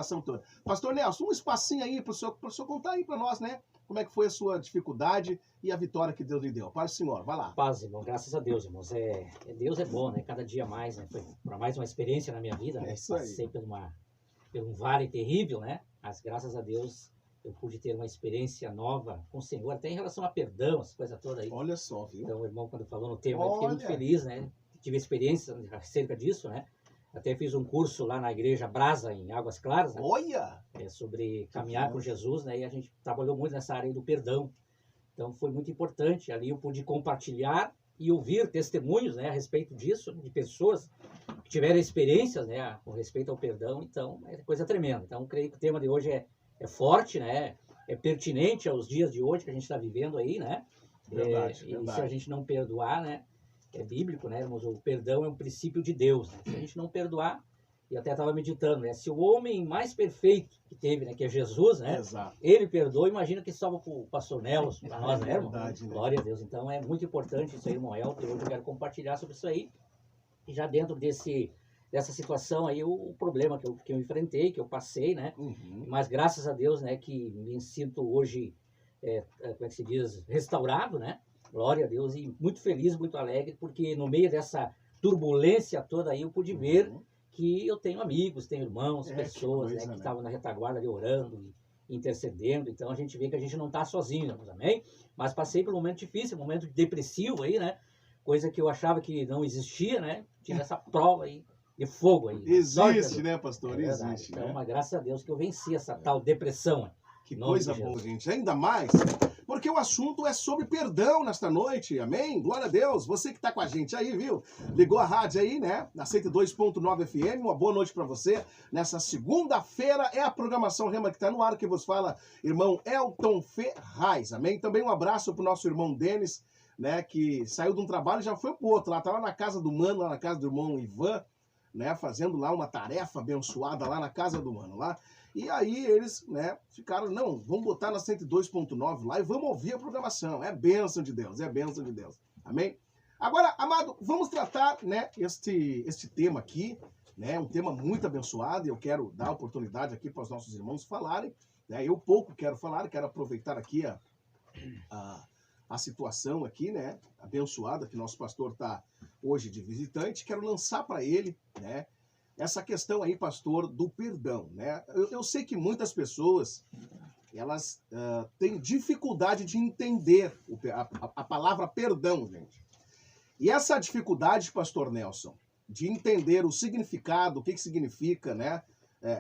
ação toda. Pastor Nelson, um espacinho aí para o senhor contar aí para nós, né? Como é que foi a sua dificuldade e a vitória que Deus lhe deu. Paz, Senhor, vai lá. Paz, irmão, graças a Deus, irmãos. Deus é bom, né? Cada dia mais, né? Foi para mais uma experiência na minha vida, né? Isso aí. Passei por um vale terrível, né? Mas graças a Deus eu pude ter uma experiência nova com o Senhor, até em relação a perdão, essa coisa toda aí. Olha só, viu? Então, o irmão, quando falou no tema, eu fiquei muito feliz, né? Tive experiência acerca disso, né? Até fiz um curso lá na igreja Brasa, em Águas Claras, né? Olha! Sobre caminhar com Jesus, né? E a gente trabalhou muito nessa área aí do perdão. Então, foi muito importante. Ali eu pude compartilhar e ouvir testemunhos, né, a respeito disso, de pessoas que tiveram experiências, né, com respeito ao perdão. Então, é coisa tremenda. Então, creio que o tema de hoje é forte, né? É pertinente aos dias de hoje que a gente está vivendo aí, né? Verdade, e verdade. se a gente não perdoar, né? É bíblico, né, irmãos? O perdão é um princípio de Deus, né? Se a gente não perdoar, e até estava meditando, né? Se o homem mais perfeito que teve, né, que é Jesus, né? Exato. Ele perdoa, imagina que salva para o pastor Nelson, para nós, né, irmão? Verdade, né? Glória a Deus. Então é muito importante isso aí, irmão Elton, e hoje eu quero compartilhar sobre isso aí. E já dentro dessa situação aí, o problema que eu enfrentei, que eu passei, né? Uhum. Mas graças a Deus, né, que me sinto hoje, como é que se diz, restaurado, né? Glória a Deus, e muito feliz, muito alegre, porque no meio dessa turbulência toda aí eu pude ver que eu tenho amigos, tenho irmãos, pessoas, coisa, né, que estavam na retaguarda ali orando e intercedendo. Então a gente vê que a gente não está sozinho, amém? Mas passei por um momento difícil, um momento depressivo aí, né? Coisa que eu achava que não existia, né? Tive essa prova aí de fogo aí. Existe, né, pastor? Existe, então, né? mas graças a Deus que eu venci essa tal depressão. Que coisa boa, gente. Ainda mais porque o assunto é sobre perdão nesta noite, amém? Glória a Deus. Você que está com a gente aí, viu? Ligou a rádio aí, né? Na 102.9 FM. Uma boa noite para você. Nessa segunda-feira é a programação Rema que está no ar, que vos fala, irmão Elton Ferraz, amém? Também um abraço pro nosso irmão Denis, né? Que saiu de um trabalho e já foi pro outro. Lá, tá lá na casa do mano, lá na casa do irmão Ivan, né? Fazendo lá uma tarefa abençoada lá na casa do mano, lá. E aí eles, né, ficaram, não, vamos botar na 102.9 lá e vamos ouvir a programação. É bênção de Deus, é bênção de Deus. Amém? Agora, amado, vamos tratar, né, este tema aqui, né, um tema muito abençoado, e eu quero dar oportunidade aqui para os nossos irmãos falarem, né, eu pouco quero falar, quero aproveitar aqui a situação aqui, né, abençoada, que nosso pastor está hoje de visitante, quero lançar para ele, né, essa questão aí, pastor, do perdão, né? Eu sei que muitas pessoas, elas têm dificuldade de entender a palavra perdão, gente. E essa dificuldade, pastor Nelson, de entender o significado, o que significa, né?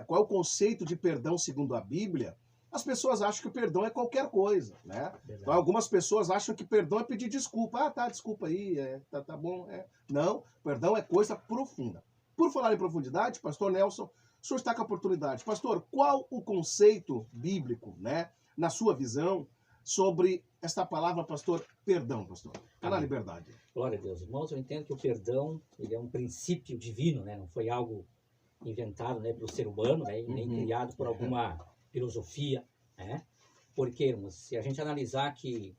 Qual é o conceito de perdão segundo a Bíblia, as pessoas acham que o perdão é qualquer coisa, né? Então, algumas pessoas acham que perdão é pedir desculpa. Ah, tá, desculpa aí, tá bom. Não, perdão é coisa profunda. Por falar em profundidade, pastor Nelson, o senhor está com a oportunidade. Pastor, qual o conceito bíblico, né, na sua visão, sobre esta palavra, pastor, perdão, pastor? Está na liberdade. Glória a Deus. Irmãos, eu entendo que o perdão, ele é um princípio divino, né? Não foi algo inventado, né, pelo ser humano, né, nem criado por alguma filosofia, né? Porque, irmãos, se a gente analisar que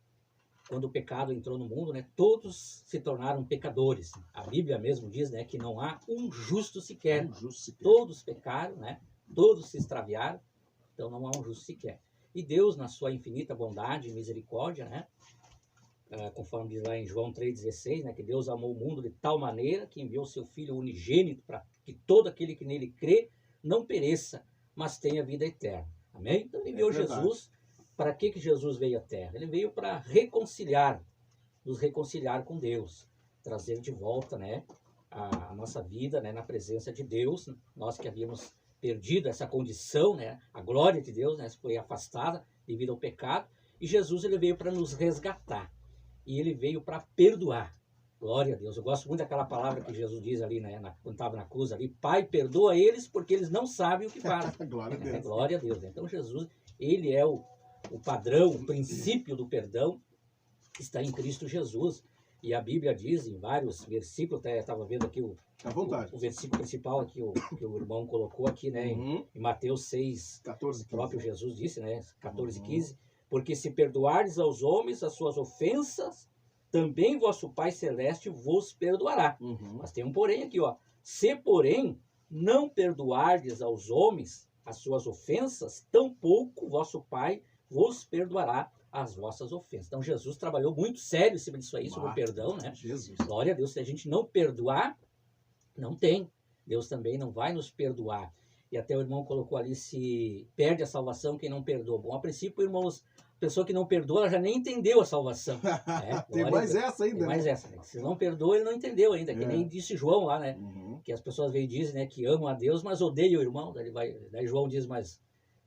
quando o pecado entrou no mundo, né, todos se tornaram pecadores. A Bíblia mesmo diz, né, que não há um justo sequer. Todos pecaram, né? Todos se extraviaram, então não há um justo sequer. E Deus, na sua infinita bondade e misericórdia, né, conforme diz lá em João 3,16, né, que Deus amou o mundo de tal maneira que enviou seu Filho unigênito para que todo aquele que nele crê não pereça, mas tenha vida eterna. Amém? Então ele enviou Jesus. Para que Jesus veio à Terra? Ele veio para nos reconciliar com Deus, trazer de volta, né, a nossa vida, né, na presença de Deus. Nós que havíamos perdido essa condição, né, a glória de Deus, né, foi afastada devido ao pecado, e Jesus ele veio para nos resgatar, e ele veio para perdoar. Glória a Deus. Eu gosto muito daquela palavra que Jesus diz ali, né, quando estava na cruz ali: Pai, perdoa eles porque eles não sabem o que fazem. Glória a Deus. Glória a Deus. Então Jesus, ele é o padrão, o princípio do perdão está em Cristo Jesus. E a Bíblia diz em vários versículos, até estava vendo aqui o versículo principal que o irmão colocou aqui, né, em Mateus 6, 14, 15, o próprio Jesus disse, né, 14 e 15, porque se perdoardes aos homens as suas ofensas, também vosso Pai Celeste vos perdoará. Mas tem um porém aqui, ó: se porém não perdoardes aos homens as suas ofensas, tampouco vosso Pai vos perdoará as vossas ofensas. Então Jesus trabalhou muito sério em cima disso aí, sobre o perdão, né? Jesus. Glória a Deus. Se a gente não perdoar, não tem. Deus também não vai nos perdoar. E até o irmão colocou ali, se perde a salvação quem não perdoa. Bom, a princípio, irmãos, a pessoa que não perdoa, ela já nem entendeu a salvação. Né? Tem mais essa ainda. Tem mais essa. Né? Se não perdoa, ele não entendeu ainda. Que nem disse João lá, né? Que as pessoas veem e dizem, né, que amam a Deus, mas odeiam o irmão. Daí João diz, mas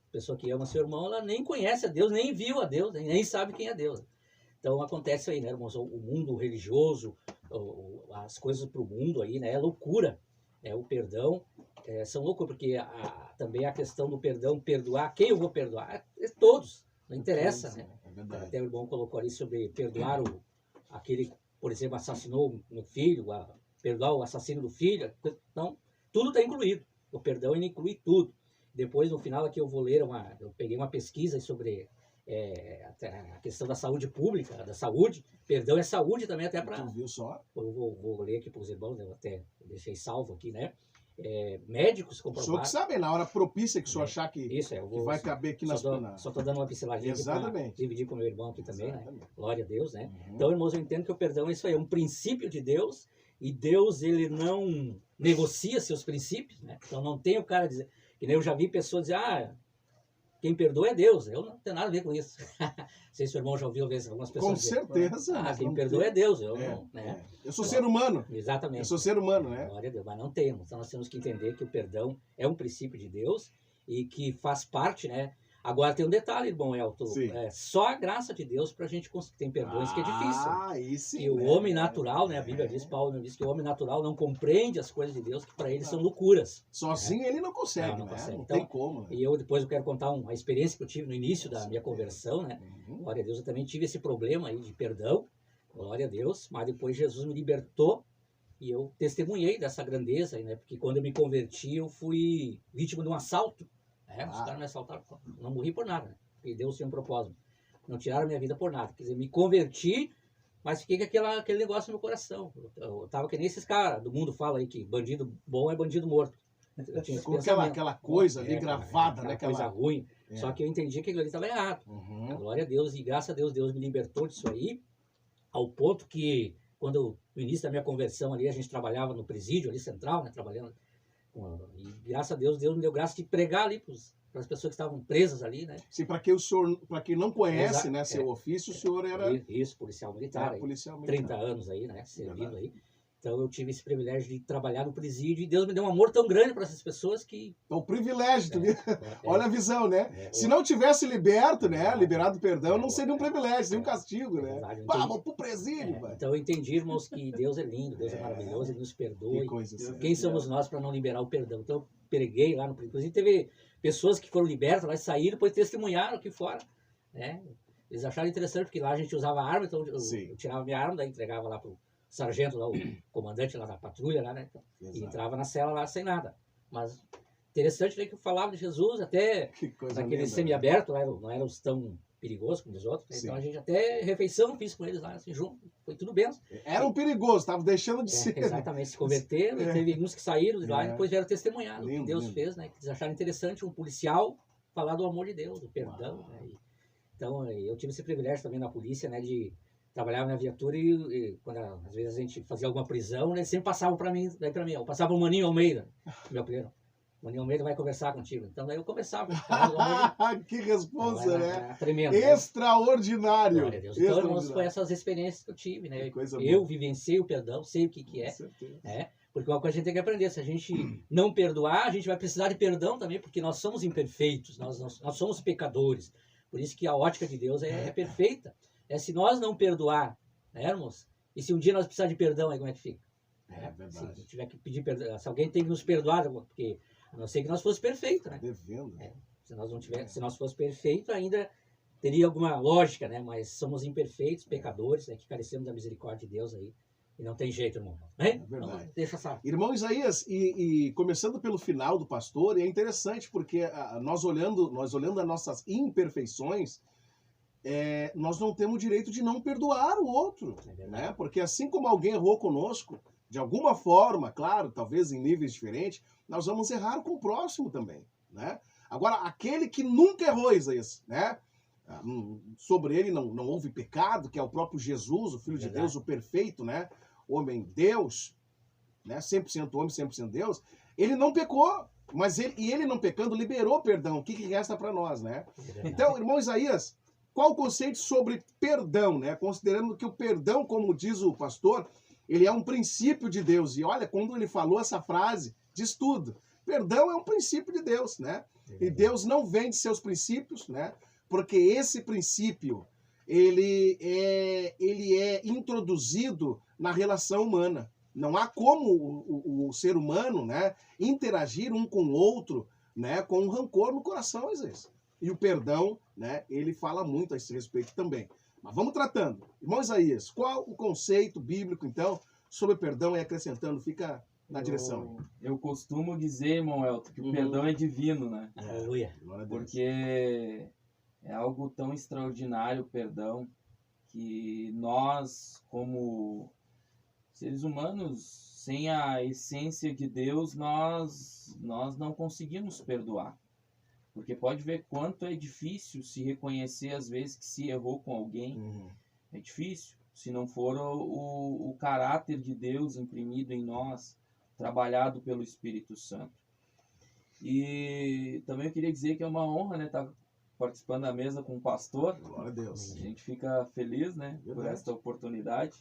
a pessoa que ama seu irmão, ela nem conhece a Deus, nem viu a Deus, nem sabe quem é Deus. Então acontece aí, né, irmãos? O mundo religioso, as coisas para o mundo aí, né? É loucura. O perdão são loucos, porque também a questão do perdão, perdoar, quem eu vou perdoar? Todos, não interessa, né? Até o irmão colocou ali sobre perdoar aquele, por exemplo, assassinou meu filho, perdoar o assassino do filho. Então, tudo está incluído. O perdão ele inclui tudo. Depois, no final aqui eu vou ler eu peguei uma pesquisa sobre a questão da saúde pública, da saúde. Perdão é saúde também, até para... Viu só? Eu vou ler aqui para os irmãos, eu até deixei salvo aqui, né? Médicos comprovaram... O senhor que sabe, na hora propícia que o senhor achar que, que vai caber aqui nas... Só estou dando uma pinceladinha aqui para dividir com o meu irmão aqui também, né? Glória a Deus, né? Então, irmãos, eu entendo que o perdão é isso aí, é um princípio de Deus, e Deus, ele não negocia seus princípios, né? Então, não tem o cara dizer... Que nem eu já vi pessoas dizer, quem perdoa é Deus. Eu não tenho nada a ver com isso. Não sei se o irmão já ouviu algumas pessoas com certeza. Quem perdoa é Deus. Eu não, né? Eu sou ser humano. Exatamente. Eu sou ser humano, né? Glória a Deus, mas não temos. Então nós temos que entender que o perdão é um princípio de Deus e que faz parte, né? Agora tem um detalhe, irmão Elton. Só a graça de Deus para a gente conseguir. Tem perdões que é difícil. Aí sim, e o homem natural, né? A Bíblia diz, Paulo diz que o homem natural não compreende as coisas de Deus, que para ele são loucuras. Sozinho ele não consegue, não né? consegue. Não então, tem como. Né? E eu depois quero contar uma experiência que eu tive no início da minha conversão, né? Glória a Deus, eu também tive esse problema aí de perdão. Glória a Deus. Mas depois Jesus me libertou e eu testemunhei dessa grandeza aí, né? Porque quando eu me converti, eu fui vítima de um assalto. Os caras me assaltaram, não morri por nada, né? Porque Deus tinha um propósito. Não tiraram minha vida por nada. Quer dizer, me converti, mas fiquei com aquele negócio no meu coração. Eu tava que nem esses caras do mundo falam aí que bandido bom é bandido morto. Eu tinha com aquela coisa ali gravada, né? Aquela coisa ruim. Só que eu entendi que aquilo ali estava errado. Glória a Deus, e graças a Deus, Deus me libertou disso aí, ao ponto que, quando no início da minha conversão ali, a gente trabalhava no presídio ali central, né? Trabalhando. E graças a Deus, Deus me deu graça de pregar ali para as pessoas que estavam presas ali, né? Sim, para quem não conhece, né, seu ofício, o senhor era... Isso, policial militar. Aí, policial militar. 30 anos aí, né, servindo aí. Então eu tive esse privilégio de trabalhar no presídio e Deus me deu um amor tão grande para essas pessoas que... É um privilégio, olha a visão, né? Se não tivesse liberto, né, liberado perdão, não seria um privilégio, seria um castigo, né? Vamos pro presídio, velho. Então eu entendi, irmãos, que Deus é lindo, Deus é maravilhoso, Ele nos perdoa. Quem assim, somos nós para não liberar o perdão? Então eu preguei lá no presídio. Inclusive teve pessoas que foram libertas, lá saíram, depois testemunharam aqui fora, né? Eles acharam interessante, porque lá a gente usava arma, então eu tirava minha arma, daí entregava lá pro sargento, lá, o comandante lá da patrulha, lá, né? E entrava na cela lá sem nada. Mas interessante, né, que eu falava de Jesus, até naquele semiaberto, não era tão perigoso como os outros. Né? Então a gente até refeição fiz com eles lá, assim, junto. Foi tudo bem. Era um perigoso, estava deixando de ser. Exatamente, se converteram. Teve uns que saíram de lá e depois vieram testemunhar o que Deus fez, né? Que eles acharam interessante um policial falar do amor de Deus, do perdão. Né? Então eu tive esse privilégio também na polícia, né? De trabalhar na viatura e quando às vezes a gente fazia alguma prisão, né, eles sempre passavam para mim, eu passava o Maninho Almeida, meu primeiro. O Maninho Almeida vai conversar contigo. Então daí eu conversava. Que responsa, né? Tremendo. Extraordinário. Glória a Deus. Então, irmãos, foi essas experiências que eu tive, né? Eu vivenciei o perdão, sei o que é. Né? Porque uma coisa a gente tem que aprender, se a gente não perdoar, a gente vai precisar de perdão também, porque nós somos imperfeitos, nós somos pecadores. Por isso que a ótica de Deus é perfeita. Se nós não perdoar, né, irmãos? E se um dia nós precisarmos de perdão, aí como é que fica? Verdade. Se tiver que pedir perdão, se alguém tem que nos perdoar, porque a não ser que nós fosse perfeito, né? Devendo. Se nós não tiver, se nós fosse perfeito, ainda teria alguma lógica, né? Mas somos imperfeitos, pecadores, né? Que carecemos da misericórdia de Deus aí. E não tem jeito, irmão. Né? Verdade. Não, deixa essa... Irmão Isaías, e começando pelo final do pastor, é interessante porque nós olhando as nossas imperfeições, nós não temos o direito de não perdoar o outro, né? Porque assim como alguém errou conosco, de alguma forma, claro, talvez em níveis diferentes, nós vamos errar com o próximo também, né? Agora, aquele que nunca errou, Isaías, né? Sobre ele não houve pecado, que é o próprio Jesus, o Filho de Deus, o perfeito, né? Homem Deus, né? 100% homem, 100% Deus. Ele não pecou, mas ele não pecando liberou perdão. O que resta para nós, né? Então, irmão Isaías, qual o conceito sobre perdão, né? Considerando que o perdão, como diz o pastor, ele é um princípio de Deus. E olha, quando ele falou essa frase, diz tudo. Perdão é um princípio de Deus, né? E Deus não vende seus princípios, né? Porque esse princípio, ele é introduzido na relação humana. Não há como o ser humano, né, interagir um com o outro, né, com um rancor no coração, às vezes. E o perdão, né, ele fala muito a esse respeito também. Mas vamos tratando. Irmão Isaías, qual o conceito bíblico, então, sobre perdão e acrescentando? Fica na direção. Eu costumo dizer, irmão Elton, que o perdão é divino, né? Aleluia. Porque é algo tão extraordinário o perdão, que nós, como seres humanos, sem a essência de Deus, nós não conseguimos perdoar. Porque pode ver quanto é difícil se reconhecer, às vezes, que se errou com alguém. É difícil. Se não for o caráter de Deus imprimido em nós, trabalhado pelo Espírito Santo. E também eu queria dizer que é uma honra, né, estar participando da mesa com o pastor. Glória a Deus. A gente fica feliz, né, por Verdade. esta oportunidade.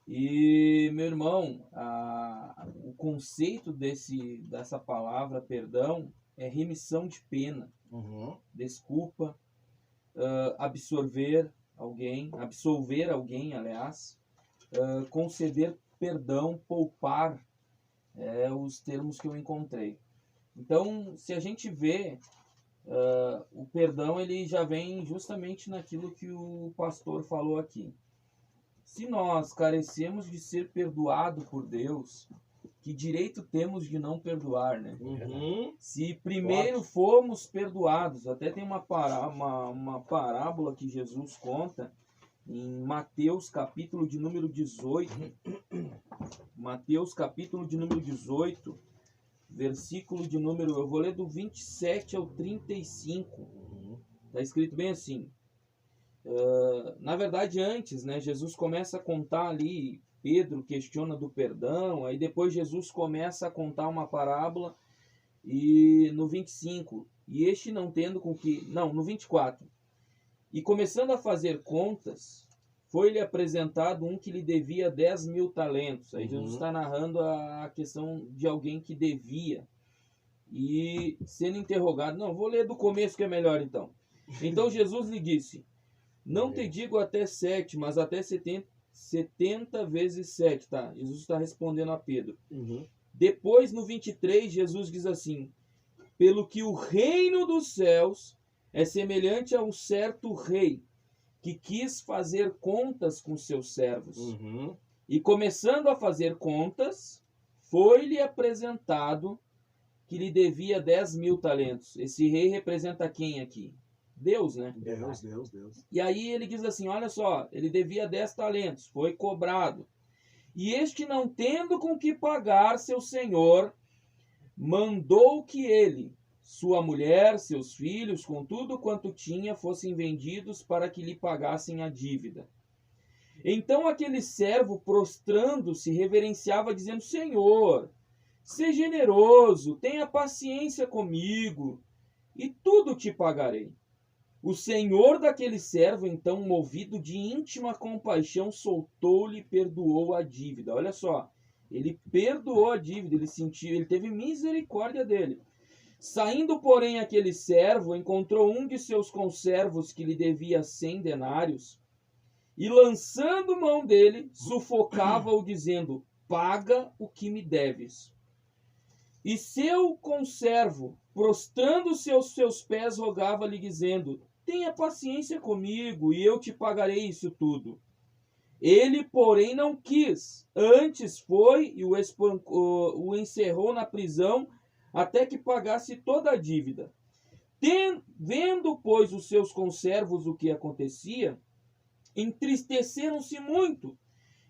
E, meu irmão, o conceito dessa palavra perdão é remissão de pena, desculpa, absolver alguém, aliás, conceder perdão, poupar, os termos que eu encontrei. Então, se a gente vê, o perdão ele já vem justamente naquilo que o pastor falou aqui. Se nós carecemos de ser perdoado por Deus, que direito temos de não perdoar, né? Se primeiro fomos perdoados, até tem uma parábola que Jesus conta em Mateus capítulo de número 18. Mateus capítulo de número 18, versículo de número, eu vou ler do 27 ao 35. Está escrito bem assim. Na verdade, antes, né, Jesus começa a contar ali, Pedro questiona do perdão, aí depois Jesus começa a contar uma parábola, e no 25, e este não tendo com que... Não, no 24. E começando a fazer contas, foi-lhe apresentado um que lhe devia 10.000 talentos. Aí Jesus está narrando a questão de alguém que devia. E sendo interrogado... Não, vou ler do começo que é melhor então. Então Jesus lhe disse... Não te digo até 7, mas até 70 vezes 7, tá? Jesus está respondendo a Pedro. Depois, no 23, Jesus diz assim: pelo que o reino dos céus é semelhante a um certo rei, que quis fazer contas com seus servos. E começando a fazer contas, foi-lhe apresentado que lhe devia 10.000 talentos. Esse rei representa quem aqui? Deus, né? Deus. E aí ele diz assim, olha só, ele devia 10 talentos, foi cobrado. E este, não tendo com que pagar seu senhor, mandou que ele, sua mulher, seus filhos, com tudo quanto tinha, fossem vendidos para que lhe pagassem a dívida. Então aquele servo, prostrando-se, reverenciava, dizendo, Senhor, seja generoso, tenha paciência comigo, e tudo te pagarei. O senhor daquele servo, então, movido de íntima compaixão, soltou-lhe e perdoou a dívida. Olha só, ele perdoou a dívida, ele teve misericórdia dele. Saindo, porém, aquele servo, encontrou um de seus conservos que lhe devia 100 denários, e lançando mão dele, sufocava-o, dizendo, paga o que me deves. E seu conservo, prostrando-se aos seus pés, rogava-lhe, dizendo, tenha paciência comigo, e eu te pagarei isso tudo. Ele, porém, não quis. Antes foi e o encerrou na prisão, até que pagasse toda a dívida. Vendo, pois, os seus conservos o que acontecia, entristeceram-se muito,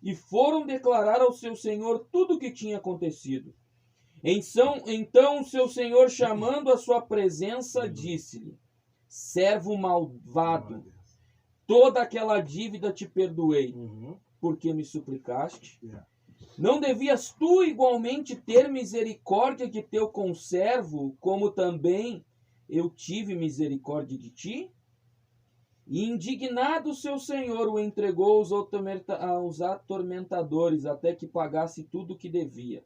e foram declarar ao seu senhor tudo o que tinha acontecido. Então seu senhor, chamando a sua presença, disse-lhe: servo malvado, toda aquela dívida te perdoei, porque me suplicaste. Não devias tu igualmente ter misericórdia de teu conservo, como também eu tive misericórdia de ti? E indignado seu senhor o entregou aos atormentadores, até que pagasse tudo o que devia.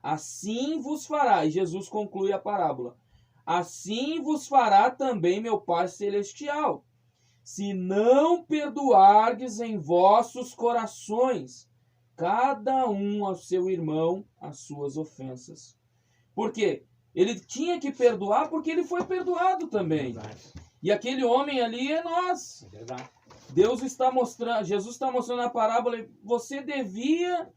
Assim vos fará, e Jesus conclui a parábola, assim vos fará também meu Pai Celestial, se não perdoardes em vossos corações, cada um ao seu irmão, as suas ofensas. Por quê? Ele tinha que perdoar porque ele foi perdoado também. Verdade. E aquele homem ali é nós. É verdade. Jesus está mostrando na parábola, você devia,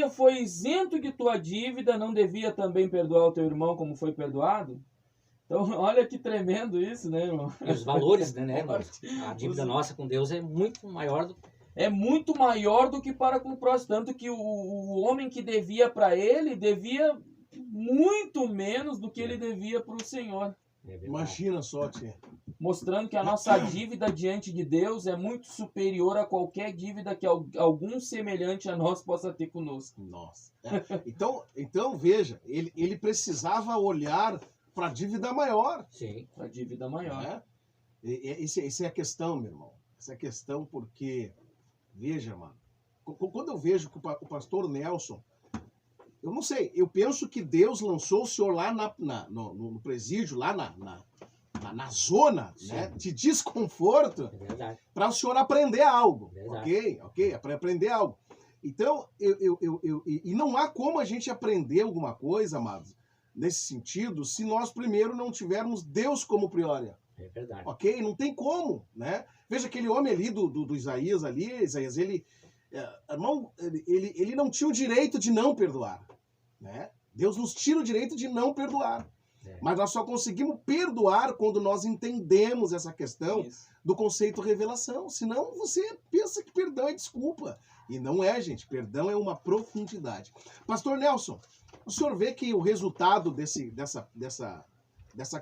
foi isento de tua dívida, não devia também perdoar o teu irmão como foi perdoado? Então, olha que tremendo isso, né, irmão? E os valores, né, irmão? A dívida nossa com Deus é muito maior do que... É muito maior do que para com o próximo. Tanto que o homem que devia para ele, devia muito menos do que ele devia para o Senhor. Imagina só, tia. Mostrando que a nossa dívida diante de Deus é muito superior a qualquer dívida que algum semelhante a nós possa ter conosco. Nossa. Então veja, ele precisava olhar para a dívida maior. Sim. Para a dívida maior. Né? Essa é a questão, meu irmão. Essa é a questão porque, veja, mano, quando eu vejo que o pastor Nelson, eu não sei, eu penso que Deus lançou o senhor lá no presídio, lá na zona, né, de desconforto, para o senhor aprender algo. Ok? Para aprender algo. Então, e não há como a gente aprender alguma coisa, amados, nesse sentido, se nós primeiro não tivermos Deus como priori. É verdade. Ok? Não tem como, né? Veja aquele homem ali do Isaías ali, irmão, ele não tinha o direito de não perdoar, né? Deus nos tira o direito de não perdoar. Mas nós só conseguimos perdoar quando nós entendemos essa questão do conceito revelação. Senão você pensa que perdão é desculpa. E não é, gente. Perdão é uma profundidade. Pastor Nelson, o senhor vê que o resultado dessa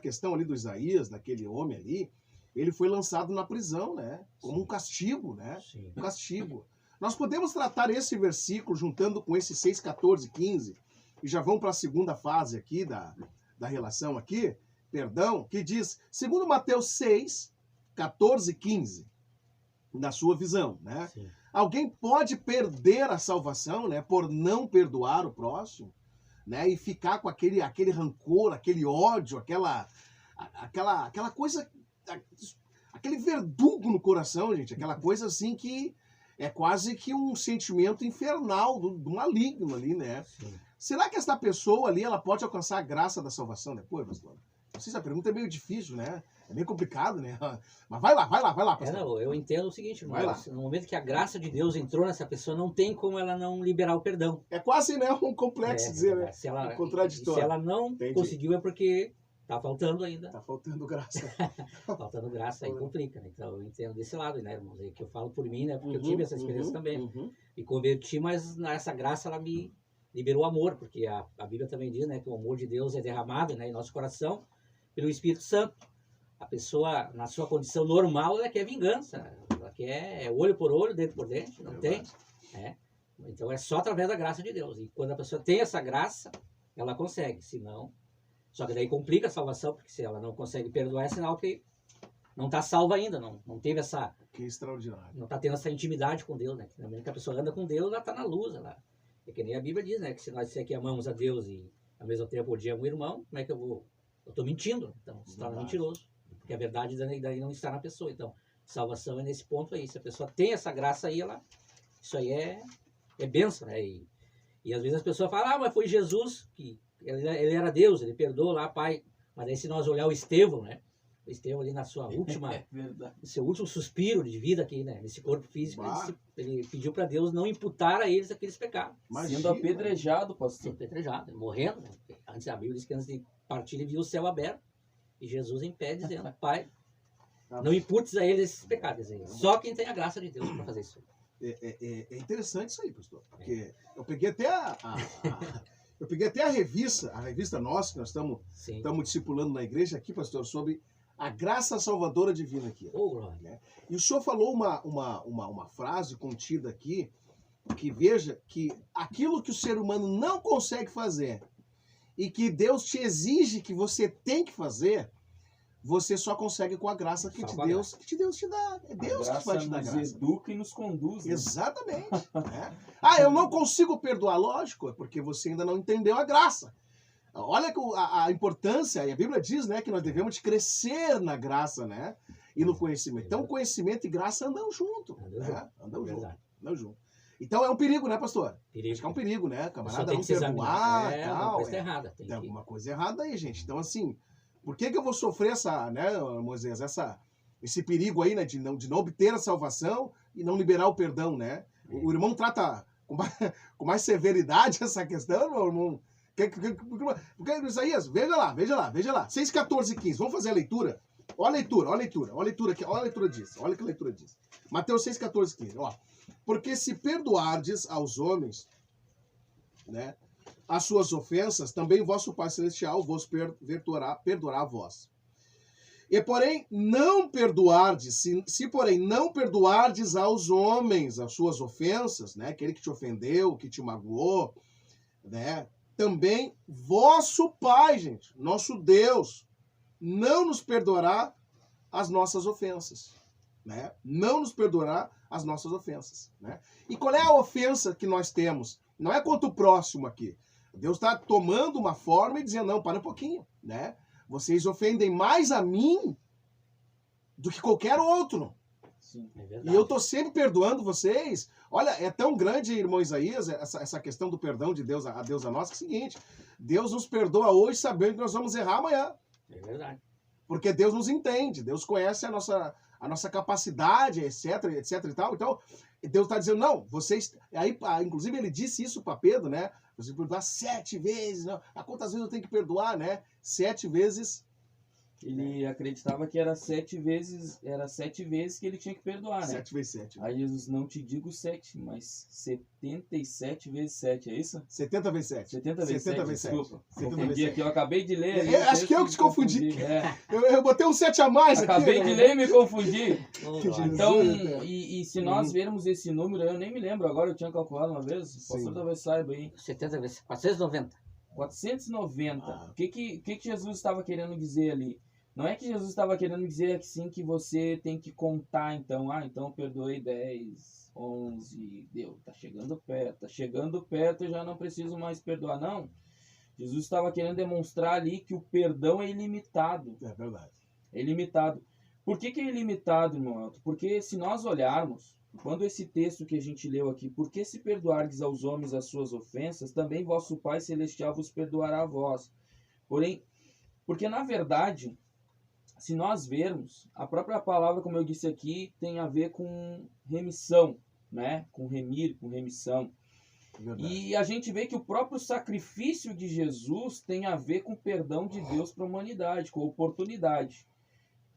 questão ali do Isaías, daquele homem ali, ele foi lançado na prisão, né? Como um castigo, né? Sim. Um castigo. Nós podemos tratar esse versículo juntando com esse 6, 14, 15, e já vamos para a segunda fase aqui da relação aqui, perdão, que diz, segundo Mateus 6, 14, 15, na sua visão, né? Sim. Alguém pode perder a salvação, né, por não perdoar o próximo, né, e ficar com aquele rancor, aquele ódio, aquela coisa, aquele verdugo no coração, gente, aquela coisa assim que é quase que um sentimento infernal do maligno ali, né? Sim. Será que essa pessoa ali, ela pode alcançar a graça da salvação depois, pastor? Não sei se a pergunta é meio difícil, né? É meio complicado, né? Mas vai lá, pastor. Não, eu entendo o seguinte, Vai lá. No momento que a graça de Deus entrou nessa pessoa, não tem como ela não liberar o perdão. É quase, né, um complexo dizer, né? Se ela, Um contraditório. Se ela não Entendi. conseguiu é porque tá faltando ainda. Tá faltando graça. Faltando graça, aí complica, né? Então eu entendo desse lado, né, irmãos? É que eu falo por mim, né? Porque eu tive essa experiência também. Me converti, mas essa graça, ela me liberou amor, porque a Bíblia também diz, né, que o amor de Deus é derramado, né, em nosso coração pelo Espírito Santo. A pessoa, na sua condição normal, ela quer vingança, ela quer olho por olho, dente por dente, não tem. Então é só através da graça de Deus. E quando a pessoa tem essa graça, ela consegue, senão... Só que daí complica a salvação, porque se ela não consegue perdoar, é sinal que não está salva ainda, não teve essa... Que extraordinário. Não está tendo essa intimidade com Deus, né? Na medida que a pessoa anda com Deus, ela está na luz, ela... É que nem a Bíblia diz, né? Que se nós disser que amamos a Deus e ao mesmo tempo odiamos o irmão, como é que eu vou... Eu estou mentindo, então se torna mentiroso. Porque a verdade daí não está na pessoa. Então, salvação é nesse ponto aí. Se a pessoa tem essa graça aí, isso aí é bênção, né? E às vezes as pessoas falam, mas foi Jesus, que ele era Deus, ele perdoou lá, Pai. Mas aí se nós olhar o Estevão, né? O Estevão ali na sua última... no seu último suspiro de vida aqui, né? Nesse corpo físico, ele pediu para Deus não imputar a eles aqueles pecados. Sendo apedrejado, pastor. Sendo apedrejado, morrendo, né? Antes a Bíblia diz que antes de partir ele viu o céu aberto. E Jesus em pé dizendo, Pai, não imputes a eles esses pecados. Só quem tem a graça de Deus para fazer isso. É interessante isso aí, pastor. Porque eu peguei até Eu peguei até a revista nossa, que nós estamos Sim. discipulando na igreja aqui, pastor, sobre a graça salvadora divina aqui. Oh, glória. Né? E o senhor falou uma frase contida aqui, que veja que aquilo que o ser humano não consegue fazer e que Deus te exige que você tem que fazer, você só consegue com a graça que Deus te dá. É Deus que vai te dar graça. Nos educa e nos conduz. Né? Exatamente. Né? Ah, eu não consigo perdoar, lógico, é porque você ainda não entendeu a graça. Olha a importância, e a Bíblia diz, né, que nós devemos crescer na graça, né, e no conhecimento. Então, conhecimento e graça andam junto. Andam junto. Então, é um perigo, né, pastor? Perigo. Acho que é um perigo, né? Camarada Tem não que se perdoar, examinar. tal. Uma coisa errada. Tem alguma coisa errada aí, gente. Então, assim, por que eu vou sofrer né, Moisés, esse perigo aí, né, de não obter a salvação e não liberar o perdão, né? O irmão trata com mais severidade essa questão, meu irmão. Porque, Isaías, veja lá. 6, 14 e 15. Vamos fazer a leitura? Olha a leitura aqui. Olha a leitura diz. Olha o que a leitura diz. Mateus 6, 14 e 15. Ó. Porque se perdoardes aos homens, né, as suas ofensas, também vosso Pai Celestial vos perdoará a vós. E porém não perdoardes, se porém não perdoardes aos homens as suas ofensas, né, aquele que te ofendeu, que te magoou, né, também vosso Pai, gente, nosso Deus, não nos perdoará as nossas ofensas, né? Não nos perdoará as nossas ofensas, né? E qual é a ofensa que nós temos? Não é contra o próximo aqui. Deus está tomando uma forma e dizendo, não, para um pouquinho, né? Vocês ofendem mais a mim do que qualquer outro. Sim, é verdade. E eu estou sempre perdoando vocês. Olha, é tão grande, irmão Isaías, essa questão do perdão de Deus a nós, que é o seguinte, Deus nos perdoa hoje sabendo que nós vamos errar amanhã. É verdade. Porque Deus nos entende, Deus conhece a nossa capacidade, etc e tal. Então, Deus está dizendo, não, vocês... Aí, inclusive, ele disse isso para Pedro, né? Você perdoar 7 vezes, não. A quantas vezes eu tenho que perdoar, né? 7 vezes... Ele acreditava que era 7 vezes que ele tinha que perdoar, né? 7 vezes 7. Aí Jesus, não te digo 7, mas 77 vezes 7, é isso? 70 vezes 7. 70 vezes 7, desculpa. 70 Confundi vezes aqui, eu acabei de ler. Ali, acho que eu que te confundi. Eu botei um 7 a mais acabei aqui. de ler e me confundi. Jesus, Então, né? e se nós vermos esse número, eu nem me lembro agora, eu tinha calculado uma vez, o pastor talvez saiba aí. 70 vezes 490. 490. O que Jesus estava querendo dizer ali? Não é que Jesus estava querendo dizer que sim, que você tem que contar, então, então eu perdoei 10, 11, deu, tá chegando perto, eu já não preciso mais perdoar, não. Jesus estava querendo demonstrar ali que o perdão é ilimitado. É verdade. É ilimitado. Por que é ilimitado, irmão Elton? Porque se nós olharmos, quando esse texto que a gente leu aqui, porque se perdoardes aos homens as suas ofensas, também vosso Pai Celestial vos perdoará a vós. Porém, porque na verdade... Se nós vermos, a própria palavra, como eu disse aqui, tem a ver com remissão, né? Com remir, com remissão. Verdade. E a gente vê que o próprio sacrifício de Jesus tem a ver com o perdão de Deus para a humanidade, com a oportunidade.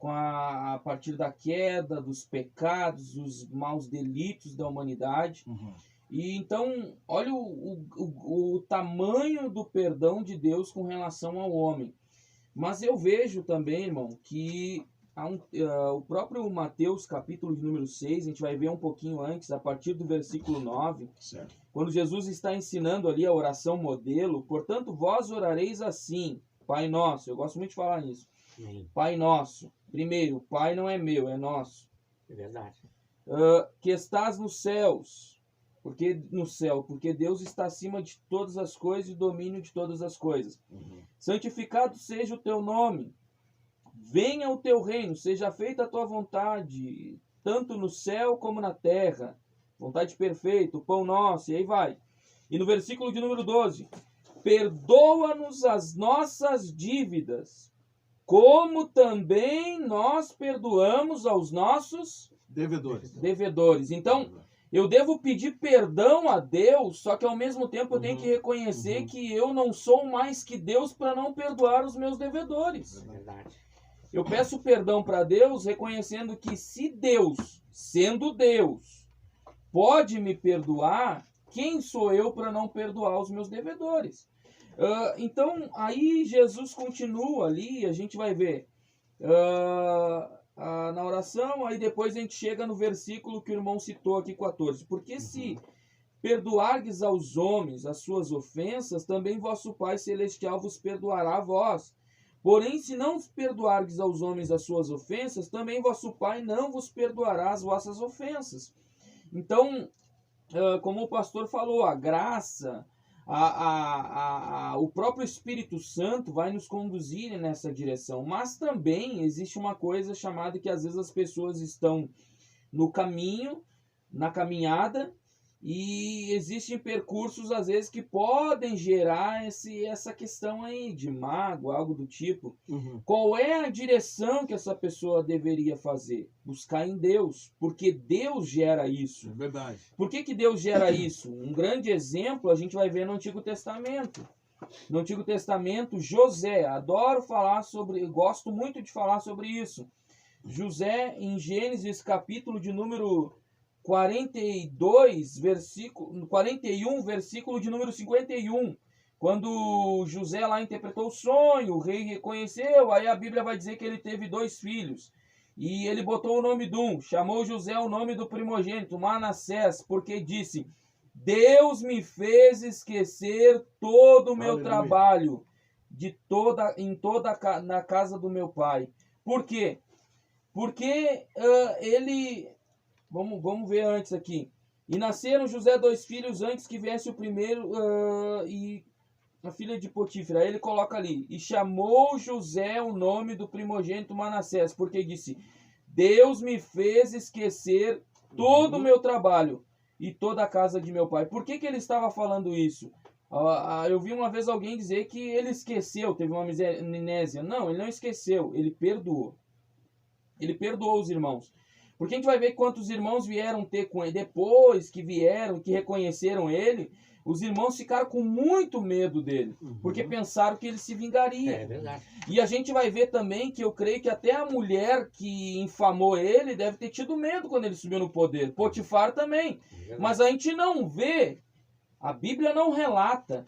A partir da queda, dos pecados, dos maus delitos da humanidade. Uhum. E então, olha o tamanho do perdão de Deus com relação ao homem. Mas eu vejo também, irmão, que o próprio Mateus, capítulo de número 6, a gente vai ver um pouquinho antes, a partir do versículo 9, certo. Quando Jesus está ensinando ali a oração modelo, portanto, vós orareis assim, Pai Nosso, eu gosto muito de falar nisso, Pai Nosso, primeiro, Pai não é meu, é nosso. É verdade. Que estás nos céus, porque Deus está acima de todas as coisas e domínio de todas as coisas. Uhum. Santificado seja o teu nome. Venha o teu reino, seja feita a tua vontade, tanto no céu como na terra. Vontade perfeita, o pão nosso, e aí vai. E no versículo de número 12. Perdoa-nos as nossas dívidas, como também nós perdoamos aos nossos devedores. Então, eu devo pedir perdão a Deus, só que ao mesmo tempo eu tenho que reconhecer que eu não sou mais que Deus para não perdoar os meus devedores. Verdade. Eu peço perdão para Deus, reconhecendo que se Deus, sendo Deus, pode me perdoar, quem sou eu para não perdoar os meus devedores? Então, aí Jesus continua ali, a gente vai ver na oração, aí depois a gente chega no versículo que o irmão citou aqui, 14. Porque se perdoardes aos homens as suas ofensas, também vosso Pai Celestial vos perdoará a vós. Porém, se não perdoardes aos homens as suas ofensas, também vosso Pai não vos perdoará as vossas ofensas. Então, como o pastor falou, a graça, o próprio Espírito Santo vai nos conduzir nessa direção. Mas também existe uma coisa chamada que às vezes as pessoas estão no caminho, na caminhada, e existem percursos às vezes que podem gerar essa questão aí de mágoa, algo do tipo. Qual é a direção que essa pessoa deveria fazer? Buscar em Deus, porque Deus gera isso. É verdade. Por que Deus gera isso? Um grande exemplo a gente vai ver no Antigo Testamento. No Antigo Testamento, José, gosto muito de falar sobre isso. José, em Gênesis, capítulo de número 41, versículo de número 51. Quando José lá interpretou o sonho, o rei reconheceu, aí a Bíblia vai dizer que ele teve 2 filhos. E ele botou o nome de um, chamou José o nome do primogênito, Manassés, porque disse: Deus me fez esquecer todo o meu trabalho na casa do meu pai. Por quê? Porque ele... Vamos ver antes aqui. E nasceram José 2 filhos antes que viesse o primeiro e a filha de Potífera. Aí ele coloca ali: e chamou José o nome do primogênito Manassés, porque disse: Deus me fez esquecer todo o meu trabalho e toda a casa de meu pai. Por que ele estava falando isso? Eu vi uma vez alguém dizer que ele esqueceu, teve uma amnésia. Não, ele não esqueceu, ele perdoou. Ele perdoou os irmãos. Porque a gente vai ver quantos irmãos vieram ter com ele. Depois que vieram, que reconheceram ele, os irmãos ficaram com muito medo dele. Porque pensaram que ele se vingaria. É verdade. E a gente vai ver também que eu creio que até a mulher que infamou ele deve ter tido medo quando ele subiu no poder. Potifar também. Mas a gente não vê, a Bíblia não relata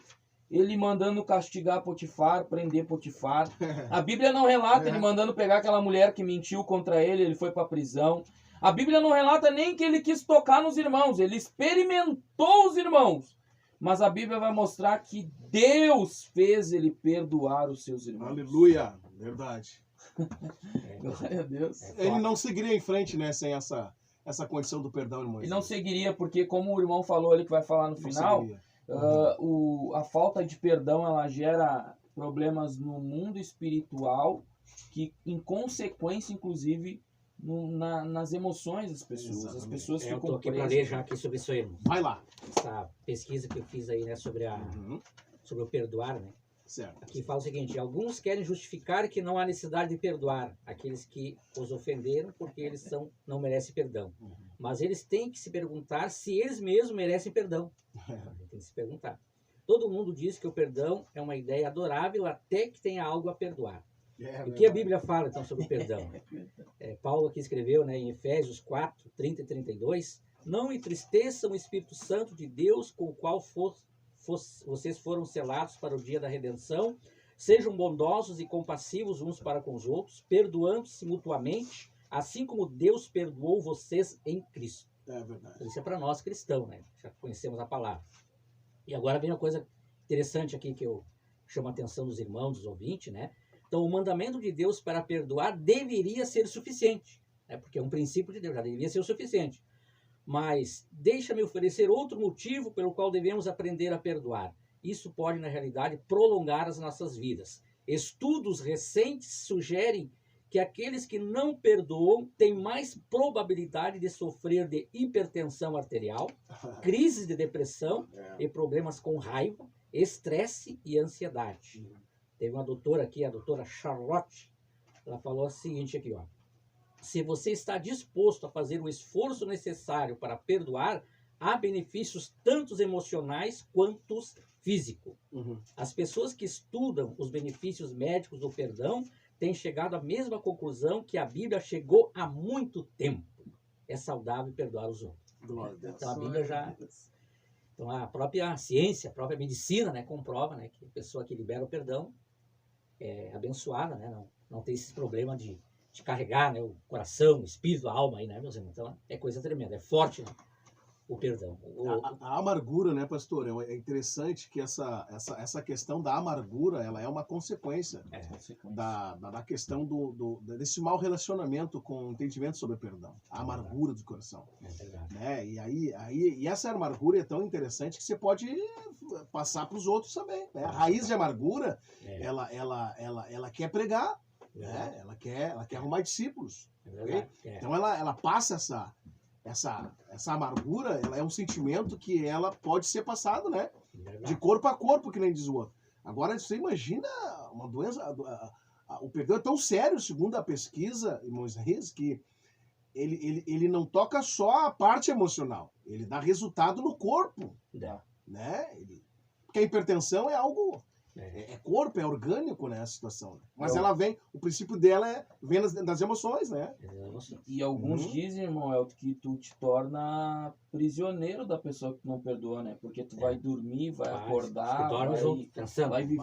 ele mandando castigar Potifar, prender Potifar. A Bíblia não relata ele mandando pegar aquela mulher que mentiu contra ele, ele foi para a prisão. A Bíblia não relata nem que ele quis tocar nos irmãos, ele experimentou os irmãos. Mas a Bíblia vai mostrar que Deus fez ele perdoar os seus irmãos. Aleluia, verdade. Glória a Deus. Ele não seguiria em frente, né, sem essa condição do perdão, irmão. Ele não seguiria, porque como o irmão falou ali, que vai falar no final, a falta de perdão, ela gera problemas no mundo espiritual, que em consequência, inclusive, nas emoções das pessoas. Exatamente. As pessoas Eu ficam estou aqui para presas. ler já aqui sobre isso aí, irmão. Vai lá. Essa pesquisa que eu fiz aí, né, sobre o perdoar, né? Certo. Aqui fala o seguinte: alguns querem justificar que não há necessidade de perdoar aqueles que os ofenderam porque eles não merecem perdão. Mas eles têm que se perguntar se eles mesmos merecem perdão. Tem que se perguntar. Todo mundo diz que o perdão é uma ideia adorável até que tenha algo a perdoar. E o que a Bíblia fala, então, sobre o perdão? Paulo aqui escreveu, né, em Efésios 4, 30 e 32, não entristeçam o Espírito Santo de Deus, com o qual vocês foram selados para o dia da redenção. Sejam bondosos e compassivos uns para com os outros, perdoando-se mutuamente, assim como Deus perdoou vocês em Cristo. É verdade. Isso é para nós cristãos, né? Já conhecemos a palavra. E agora vem uma coisa interessante aqui que eu chamo a atenção dos irmãos, dos ouvintes, né? Então, o mandamento de Deus para perdoar deveria ser suficiente, né? Porque é um princípio de Deus, já deveria ser o suficiente. Mas deixa-me oferecer outro motivo pelo qual devemos aprender a perdoar. Isso pode, na realidade, prolongar as nossas vidas. Estudos recentes sugerem que aqueles que não perdoam têm mais probabilidade de sofrer de hipertensão arterial, crises de depressão e problemas com raiva, estresse e ansiedade. Teve uma doutora aqui, a doutora Charlotte, ela falou o seguinte aqui, ó: se você está disposto a fazer o esforço necessário para perdoar, há benefícios tanto emocionais quanto físicos. As pessoas que estudam os benefícios médicos do perdão têm chegado à mesma conclusão que a Bíblia chegou há muito tempo. É saudável perdoar os outros. Glória a Deus. Então a Bíblia já... Então, a própria ciência, a própria medicina, né, comprova, né, que a pessoa que libera o perdão é abençoada, né, não tem esse problema de carregar, né, o coração, o espírito, a alma aí, né, meus irmãos? Então, é coisa tremenda, é forte, né, o perdão. A amargura, né, pastor? É interessante que essa questão da amargura, ela é uma consequência da questão desse mau relacionamento com o entendimento sobre o perdão. A amargura do coração. É verdade. Né? E essa amargura é tão interessante que você pode passar para os outros também. Né? A raiz de amargura, ela quer pregar, né? Ela quer arrumar discípulos. Okay? Então ela passa essa amargura, ela é um sentimento que ela pode ser passado, né? De corpo a corpo, que nem diz o outro. Agora, você imagina uma doença... O perdão é tão sério, segundo a pesquisa, irmãos Reis, que ele não toca só a parte emocional. Ele dá resultado no corpo. Né? Porque a hipertensão é algo... É corpo, é orgânico, né, a situação. Mas ela vem, o princípio dela vem das emoções, né? E alguns dizem, irmão Elton, que tu te torna prisioneiro da pessoa que tu não perdoa, né? Porque tu vai dormir, vai acordar,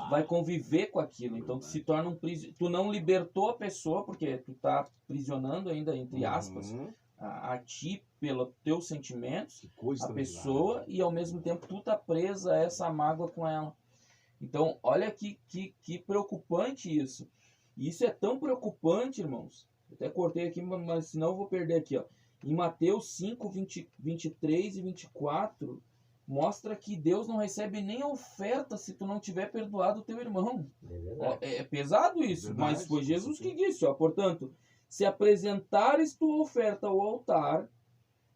vai conviver com aquilo. Então tu se torna um prisioneiro. Tu não libertou a pessoa, porque tu tá prisionando ainda, entre aspas, a ti, pelos teus sentimentos, a pessoa, e ao mesmo tempo tu tá presa a essa mágoa com ela. Então, olha que preocupante isso. E isso é tão preocupante, irmãos. Eu até cortei aqui, mas senão eu vou perder aqui. Ó. Em Mateus 5, 23 e 24, mostra que Deus não recebe nem oferta se tu não tiver perdoado o teu irmão. É pesado isso, mas foi Jesus que disse. Ó. Portanto, se apresentares tua oferta ao altar,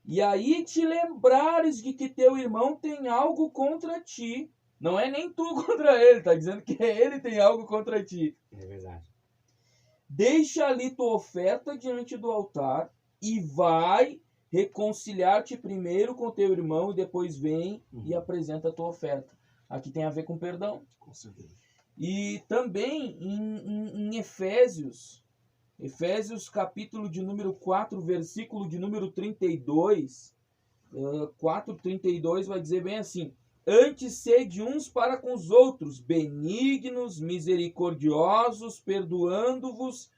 e aí te lembrares de que teu irmão tem algo contra ti, não é nem tu contra ele, tá dizendo que ele tem algo contra ti. É verdade. Deixa ali tua oferta diante do altar e vai reconciliar-te primeiro com teu irmão e depois vem e apresenta a tua oferta. Aqui tem a ver com perdão. Com certeza. E também em Efésios capítulo de número 4, versículo de número 32, 4:32 vai dizer bem assim: antes sede uns para com os outros, benignos, misericordiosos, perdoando-vos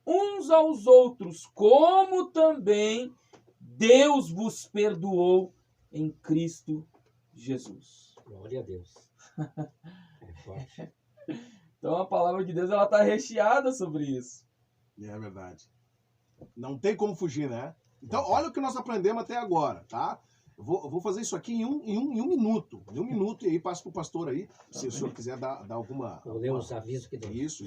uns aos outros, como também Deus vos perdoou em Cristo Jesus. Glória a Deus. É forte. Então a palavra de Deus está recheada sobre isso. É verdade. Não tem como fugir, né? Então, olha o que nós aprendemos até agora, tá? Eu vou fazer isso aqui em um minuto. Em um minuto, e aí passo para o pastor aí, se o senhor quiser dar alguma... Vou ler os avisos que tem. Isso.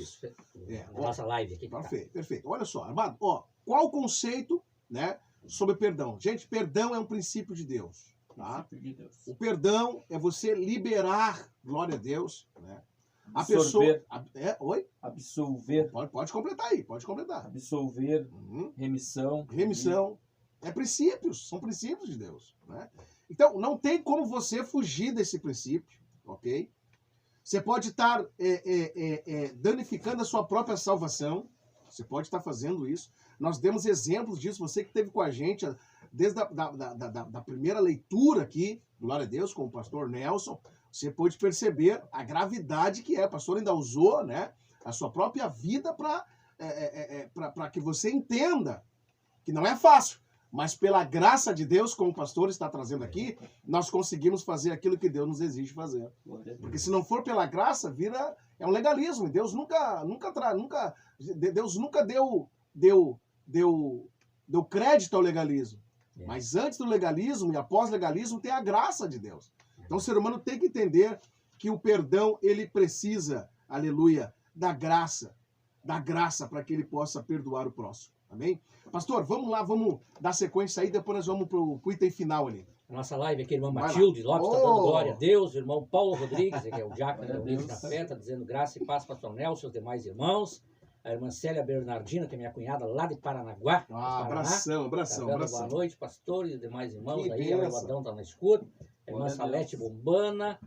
Nossa live aqui. Perfeito. Olha só, Armando, qual o conceito, né, sobre perdão? Gente, perdão é um princípio de Deus. Tá? Princípio de Deus. O perdão é você liberar, glória a Deus, né? Absolver. Oi? Absolver. Pode completar aí, pode completar. Absolver, remissão. São princípios de Deus. Né? Então, não tem como você fugir desse princípio, ok? Você pode estar danificando a sua própria salvação, você pode estar fazendo isso. Nós demos exemplos disso, você que esteve com a gente desde da primeira leitura aqui, glória a Deus, com o pastor Nelson, você pode perceber a gravidade que é. O pastor ainda usou, né, a sua própria vida para que você entenda que não é fácil, mas pela graça de Deus, como o pastor está trazendo aqui, nós conseguimos fazer aquilo que Deus nos exige fazer. Porque se não for pela graça, é um legalismo. E Deus Deus nunca deu crédito ao legalismo. Mas antes do legalismo e após legalismo tem a graça de Deus. Então o ser humano tem que entender que o perdão, ele precisa, aleluia, da graça para que ele possa perdoar o próximo. Amém? Pastor, vamos lá, vamos dar sequência aí, depois nós vamos pro item final ali. A nossa live aqui, a irmã Matilde Lopes está dando glória a Deus, o irmão Paulo Rodrigues, que é o diácono da União da Fé, está dizendo graça e paz para o pastor Nelson e os demais irmãos. A irmã Célia Bernardino, que é minha cunhada lá de Paranaguá. Abração. Boa noite, pastor e os demais irmãos aí. O Adão está na escuta. A irmã Salete Bombana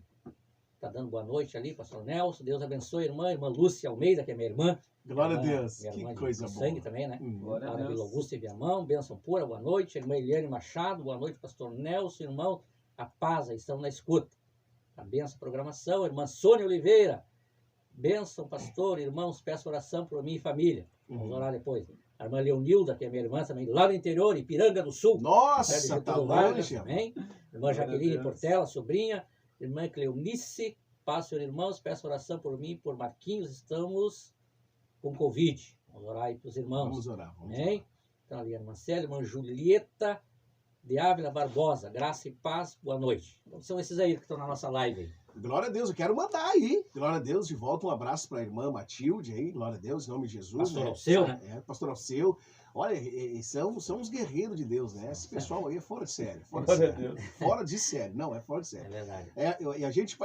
está dando boa noite ali, pastor Nelson. Deus abençoe a irmã Lúcia Almeida, que é minha irmã. Glória a Deus, que coisa boa. Sangue também, né? Glória Lá a na Deus. Vila Augusta e Viamão, bênção pura, boa noite. A irmã Eliane Machado, boa noite, pastor Nelson, irmão. a paz, aí estão na escuta. A benção, programação, irmã Sônia Oliveira. Bênção, pastor, irmãos, peço oração por mim e família. Vamos orar depois. A irmã Leonilda, que é minha irmã também, lá no interior, Ipiranga do Sul. Nossa, tá longe. Também. Irmã Jaqueline Portela, sobrinha. Irmã Cleonice, paz, senhor, irmãos, peço oração por mim e por Marquinhos. Estamos com Covid. Vamos orar aí para os irmãos. Vamos orar. Amém? Então ali a irmã Célia, irmã Julieta de Ávila Barbosa. Graça e paz, boa noite. Então, são esses aí que estão na nossa live aí. Glória a Deus, eu quero mandar aí. Glória a Deus, de volta um abraço para a irmã Matilde aí. Glória a Deus, em nome de Jesus. Pastor Alceu, né? Pastor Alceu. Olha, são os guerreiros de Deus, né? Esse pessoal aí é fora de série. Fora de série. Não, é fora de série. É verdade. E a gente,